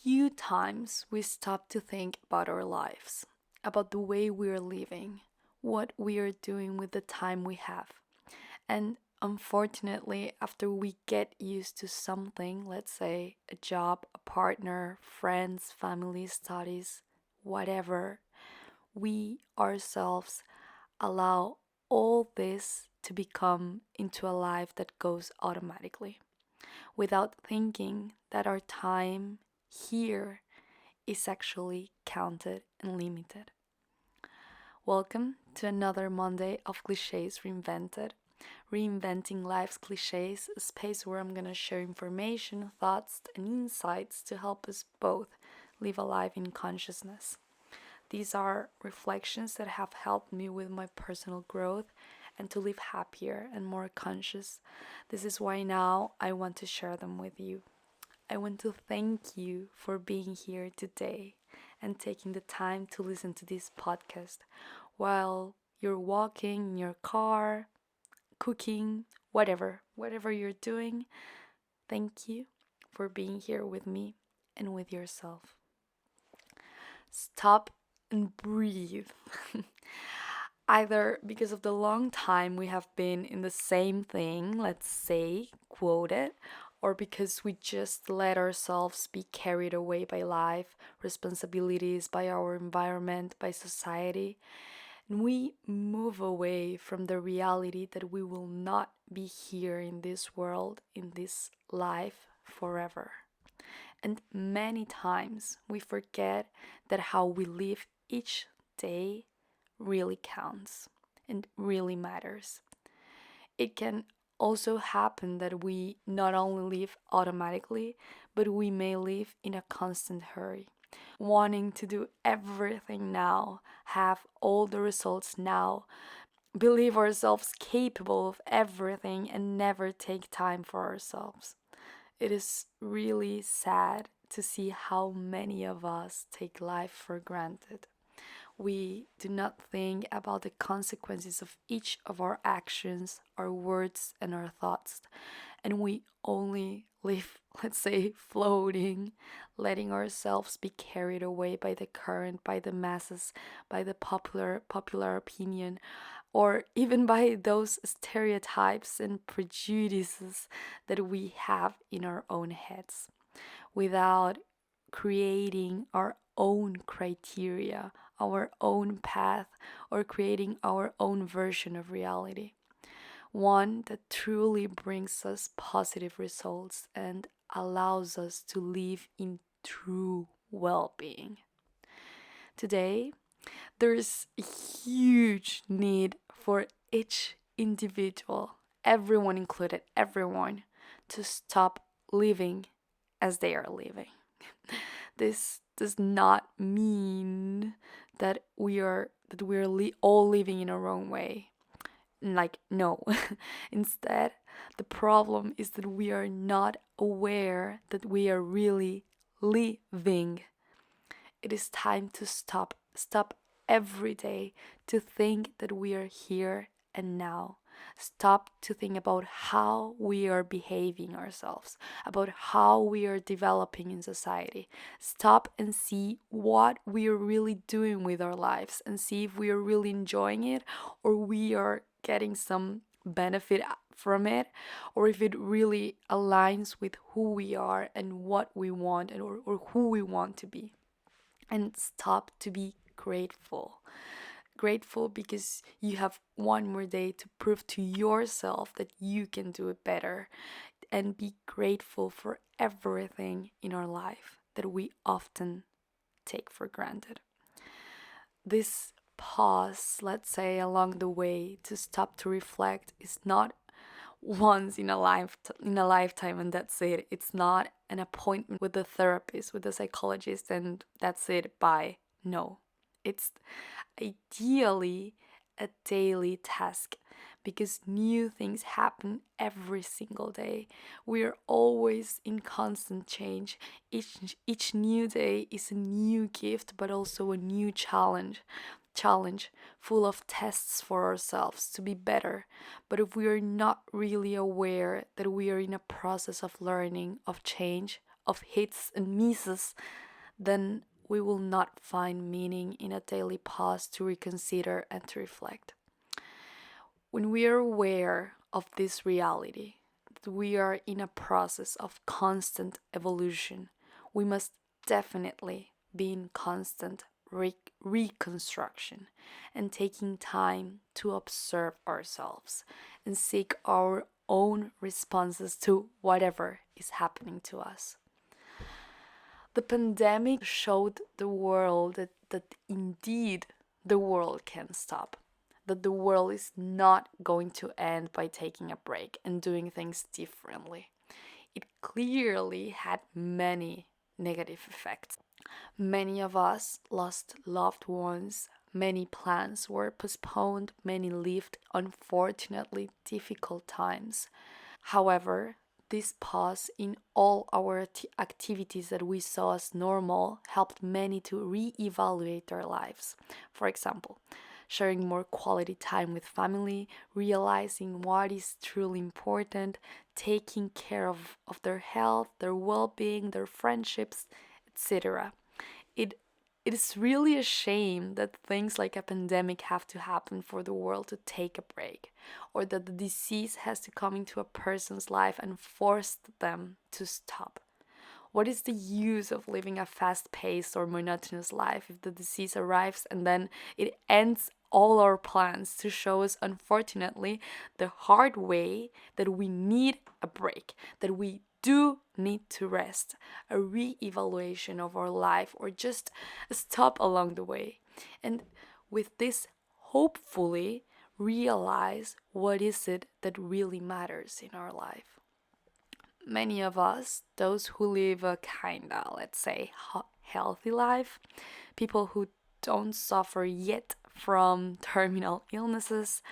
few times we stop to think about our lives, about the way we are living, what we are doing with the time we have. And unfortunately, after we get used to something, let's say a job, a partner, friends, family, studies, whatever, we ourselves allow all this to become into a life that goes automatically without thinking that our time here is actually counted and limited. Welcome to another Monday of Clichés Reinvented. Reinventing Life's Clichés, a space where I'm gonna share information, thoughts, and insights to help us both live a life in consciousness. These are reflections that have helped me with my personal growth and to live happier and more conscious. This is why now I want to share them with you. I want to thank you for being here today and taking the time to listen to this podcast while you're walking in your car, cooking, whatever you're doing. Thank you for being here with me and with yourself. Stop and breathe. Either because of the long time we have been in the same thing, let's say, quoted, or because we just let ourselves be carried away by life, responsibilities, by our environment, by society, and we move away from the reality that we will not be here in this world, in this life forever. And many times we forget that how we live each day really counts and really matters. It can also happen that we not only live automatically, but we may live in a constant hurry, wanting to do everything now, have all the results now, believe ourselves capable of everything, and never take time for ourselves. It is really sad to see how many of us take life for granted. We do not think about the consequences of each of our actions, our words, and our thoughts. And we only live, let's say, floating, letting ourselves be carried away by the current, by the masses, by the popular opinion, or even by those stereotypes and prejudices that we have in our own heads, without creating our own criteria, our own path, or creating our own version of reality. One that truly brings us positive results and allows us to live in true well being. Today, there's a huge need for each individual, everyone included, everyone, to stop living as they are living. This does not mean that we're all living in our own way. Like, no. Instead, the problem is that we are not aware that we are really living. It is time to stop every day to think that we are here and now. Stop to think about how we are behaving ourselves, about how we are developing in society. Stop and see what we are really doing with our lives and see if we are really enjoying it or we are getting some benefit from it, or if it really aligns with who we are and what we want or who we want to be. And stop to be grateful. Grateful because you have one more day to prove to yourself that you can do it better. And be grateful for everything in our life that we often take for granted. This pause, let's say, along the way to stop to reflect is not once in a lifetime and that's it. It's not an appointment with the therapist, with the psychologist, and that's it. Bye. No. It's ideally a daily task because new things happen every single day. We are always in constant change. Each new day is a new gift but also a new challenge full of tests for ourselves to be better. But if we are not really aware that we are in a process of learning, of change, of hits and misses, then we will not find meaning in a daily pause to reconsider and to reflect. When we are aware of this reality, that we are in a process of constant evolution, we must definitely be in constant reconstruction and taking time to observe ourselves and seek our own responses to whatever is happening to us. The pandemic showed the world that indeed the world can stop, that the world is not going to end by taking a break and doing things differently. It clearly had many negative effects. Many of us lost loved ones, many plans were postponed, many lived unfortunately difficult times. However, this pause in all our activities that we saw as normal helped many to re-evaluate their lives. For example, sharing more quality time with family, realizing what is truly important, taking care of their health, their well-being, their friendships, etc. It it is really a shame that things like a pandemic have to happen for the world to take a break, or that the disease has to come into a person's life and force them to stop. What is the use of living a fast paced or monotonous life if the disease arrives and then it ends all our plans to show us, unfortunately, the hard way that we need a break, that we do need to rest, a re evaluation of our life, or just a stop along the way. And with this, hopefully, realize what is it that really matters in our life. Many of us, those who live a kinda, let's say, healthy life, people who don't suffer yet from terminal illnesses,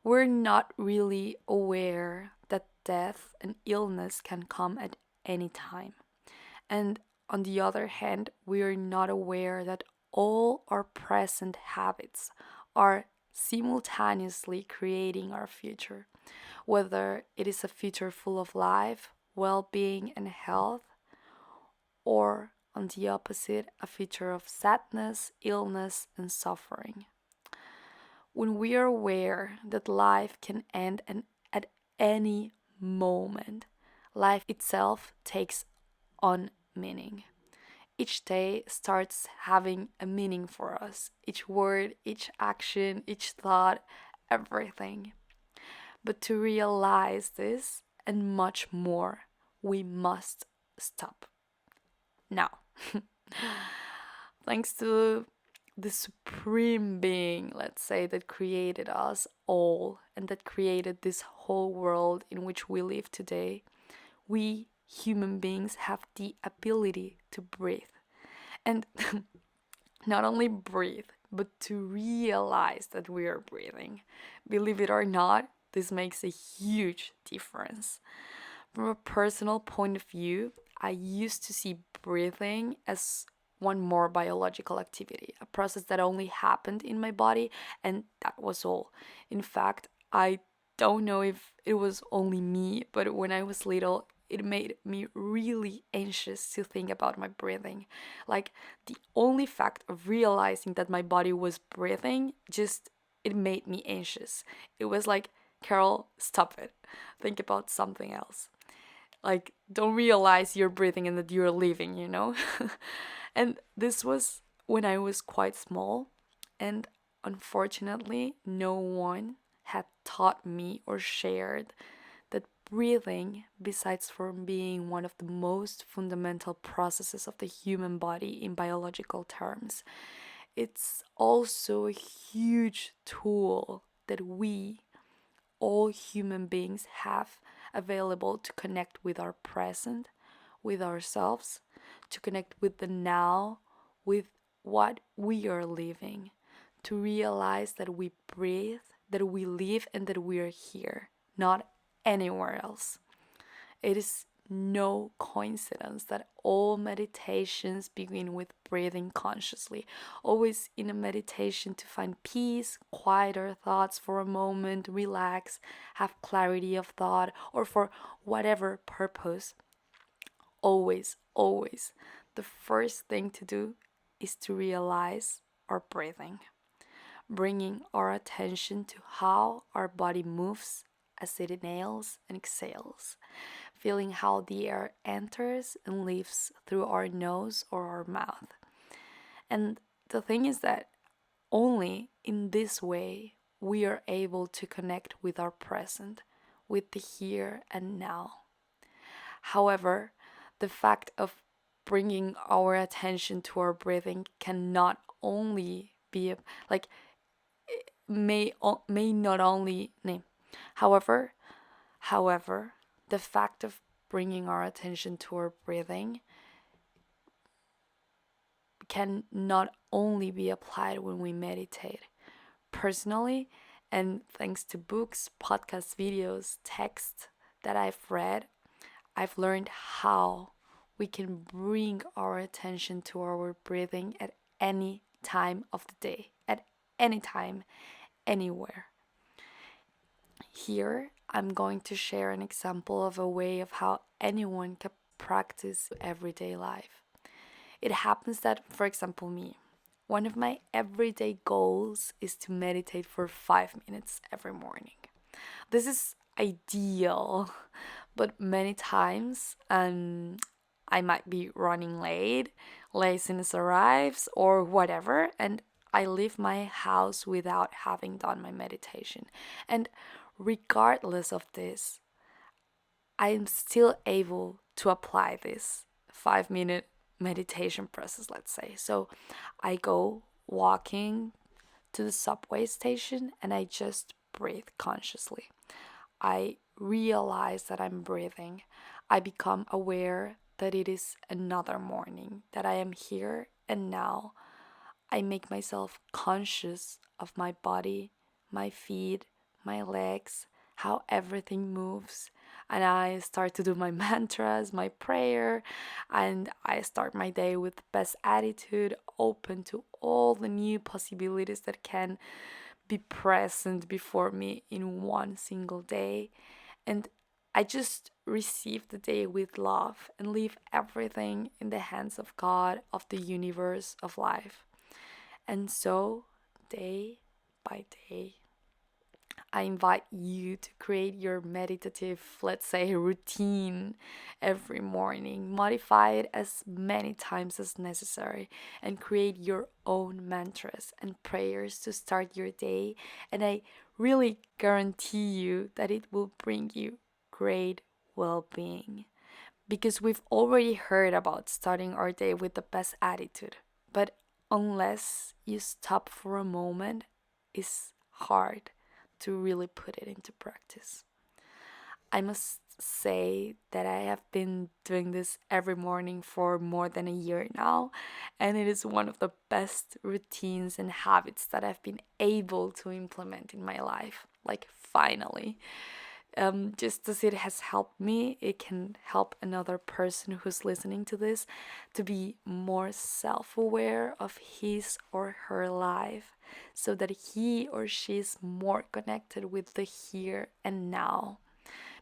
we're not really aware that death and illness can come at any time. And on the other hand, we are not aware that all our present habits are simultaneously creating our future, whether it is a future full of life, well being, and health, or on the opposite, a future of sadness, illness, and suffering. When we are aware that life can end at any moment, life itself takes on meaning. Each day starts having a meaning for us. Each word, each action, each thought, everything. But to realize this and much more, we must stop. Now, thanks to the supreme being, let's say, that created us all and that created this whole world in which we live today, we human beings have the ability to breathe. And not only breathe, but to realize that we are breathing. Believe it or not, this makes a huge difference. From a personal point of view, I used to see breathing as one more biological activity, a process that only happened in my body, and that was all. In fact, I don't know if it was only me, but when I was little, it made me really anxious to think about my breathing. Like, the only fact of realizing that my body was breathing, just it made me anxious. It was like, Carol, stop it. Think about something else. Like, don't realize you're breathing and that you're living, you know? And this was when I was quite small, and unfortunately, no one had taught me or shared that breathing, besides from being one of the most fundamental processes of the human body in biological terms, it's also a huge tool that we, all human beings, have available to connect with our present, with ourselves, to connect with the now, with what we are living, to realize that we breathe, that we live, and that we are here, not anywhere else. It is no coincidence that all meditations begin with breathing consciously, always in a meditation to find peace, quieter thoughts for a moment, relax, have clarity of thought, or for whatever purpose. always, the first thing to do is to realize our breathing, bringing our attention to how our body moves as it inhales and exhales, feeling how the air enters and leaves through our nose or our mouth. And the thing is that only in this way we are able to connect with our present, with the here and now. However, the fact of bringing our attention to our breathing cannot only be like may not only name. However, however, the fact of bringing our attention to our breathing can not only be applied when we meditate. Personally, and thanks to books, podcasts, videos, texts that I've read, I've learned how we can bring our attention to our breathing at any time of the day, at any time, anywhere. Here, I'm going to share an example of a way of how anyone can practice everyday life. It happens that, for example, me, one of my everyday goals is to meditate for 5 minutes every morning. This is ideal, but many times I might be running late, laziness arrives, or whatever, and I leave my house without having done my meditation. And regardless of this, I am still able to apply this 5 minute meditation process, let's say. So I go walking to the subway station and I just breathe consciously. I realize that I'm breathing. I become aware that it is another morning, that I am here and now. I make myself conscious of my body, my feet, my legs, how everything moves. And I start to do my mantras, my prayer, and I start my day with the best attitude, open to all the new possibilities that can be present before me in one single day. And I just receive the day with love and leave everything in the hands of God, of the universe, of life. And so, day by day, I invite you to create your meditative, let's say, routine every morning. Modify it as many times as necessary and create your own mantras and prayers to start your day. And I really guarantee you that it will bring you great well being. Because we've already heard about starting our day with the best attitude. But unless you stop for a moment, it's hard to really put it into practice. I must say that I have been doing this every morning for more than a year now, and it is one of the best routines and habits that I've been able to implement in my life. Like, finally. Just as it has helped me, it can help another person who's listening to this to be more self-aware of his or her life so that he or she is more connected with the here and now.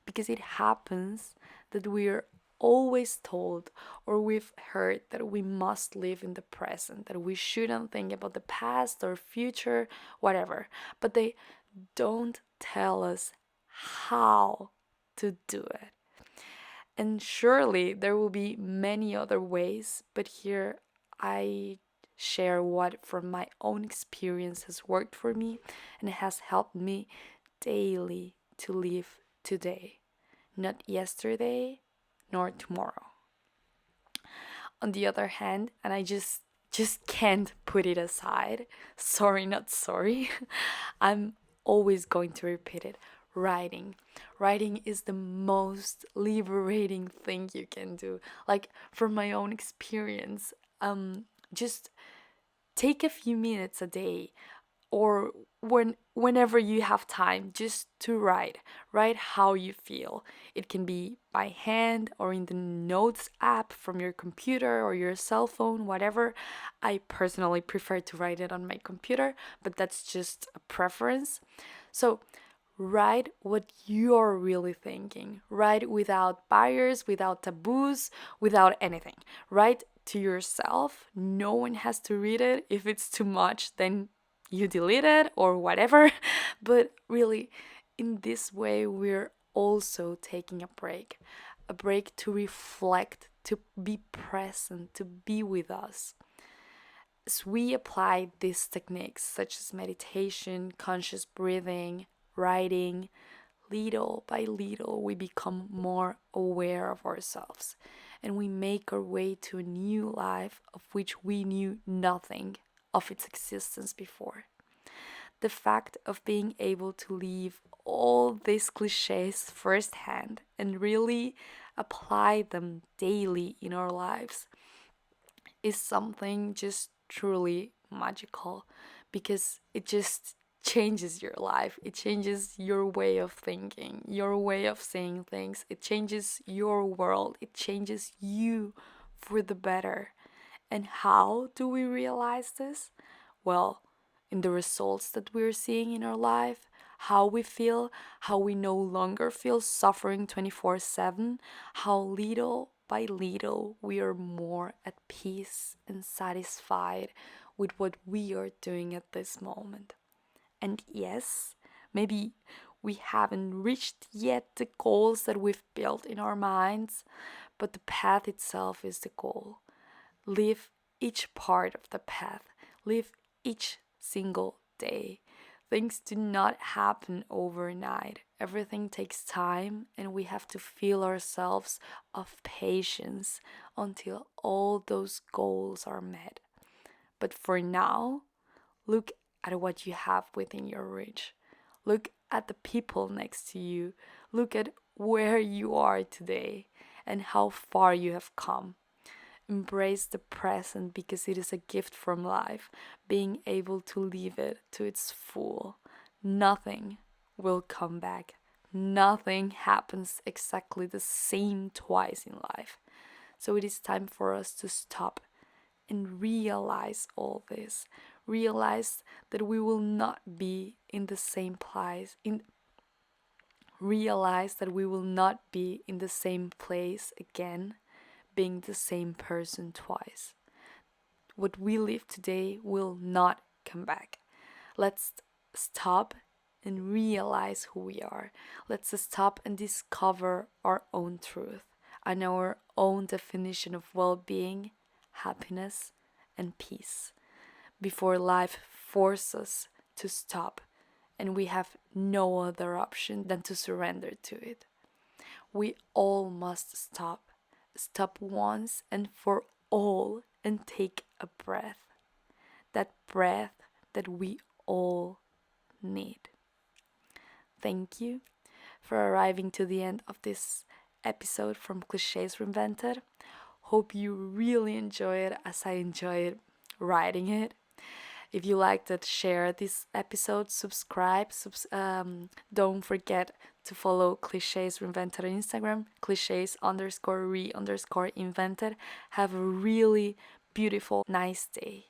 Because it happens that we're always told or we've heard that we must live in the present, that we shouldn't think about the past or future, whatever. But they don't tell us how to do it. And surely there will be many other ways, but here I share what from my own experience has worked for me and has helped me daily to live today, not yesterday nor tomorrow. On the other hand, and I just can't put it aside, sorry not sorry, I'm always going to repeat it. Writing. Writing is the most liberating thing you can do. Like, from my own experience, just take a few minutes a day or whenever you have time, just to write how you feel. It can be by hand or in the notes app from your computer or your cell phone, whatever. I personally prefer to write it on my computer, but that's just a preference. So Write what you're really thinking. Write without barriers, without taboos, without anything. Write to yourself. No one has to read it. If it's too much, then you delete it or whatever. But really, in this way, we're also taking a break to reflect, to be present, to be with us. As we apply these techniques, such as meditation, conscious breathing, writing, little by little, we become more aware of ourselves and we make our way to a new life of which we knew nothing of its existence before. The fact of being able to leave all these cliches firsthand and really apply them daily in our lives is something just truly magical, because it just changes your life. It changes your way of thinking, your way of saying things. It changes your world. It changes you for the better. And how do we realize this? Well, in the results that we're seeing in our life, how we feel, how we no longer feel suffering 24/7, how little by little we are more at peace and satisfied with what we are doing at this moment. And yes, maybe we haven't reached yet the goals that we've built in our minds, but the path itself is the goal. Live each part of the path, live each single day. Things do not happen overnight. Everything takes time, and we have to feel ourselves of patience until all those goals are met. But for now, look at what you have within your reach. Look at the people next to you. Look at where you are today and how far you have come. Embrace the present because it is a gift from life, being able to live it to its full. Nothing will come back. Nothing happens exactly the same twice in life. So it is time for us to stop and realize all this. Realize that we will not be in the same place. Realize that we will not be in the same place again, being the same person twice. What we live today will not come back. Let's stop and realize who we are. Let's stop and discover our own truth and our own definition of well-being, happiness, and peace before life forces us to stop and we have no other option than to surrender to it. We all must stop. Stop once and for all and take a breath. That breath that we all need. Thank you for arriving to the end of this episode from Clichés Reinvented. Hope you really enjoy it as I enjoyed writing it. If you liked it, share this episode, subscribe. Don't forget to follow Clichés Reinvented on Instagram, clichés_re_invented. Have a really beautiful, nice day.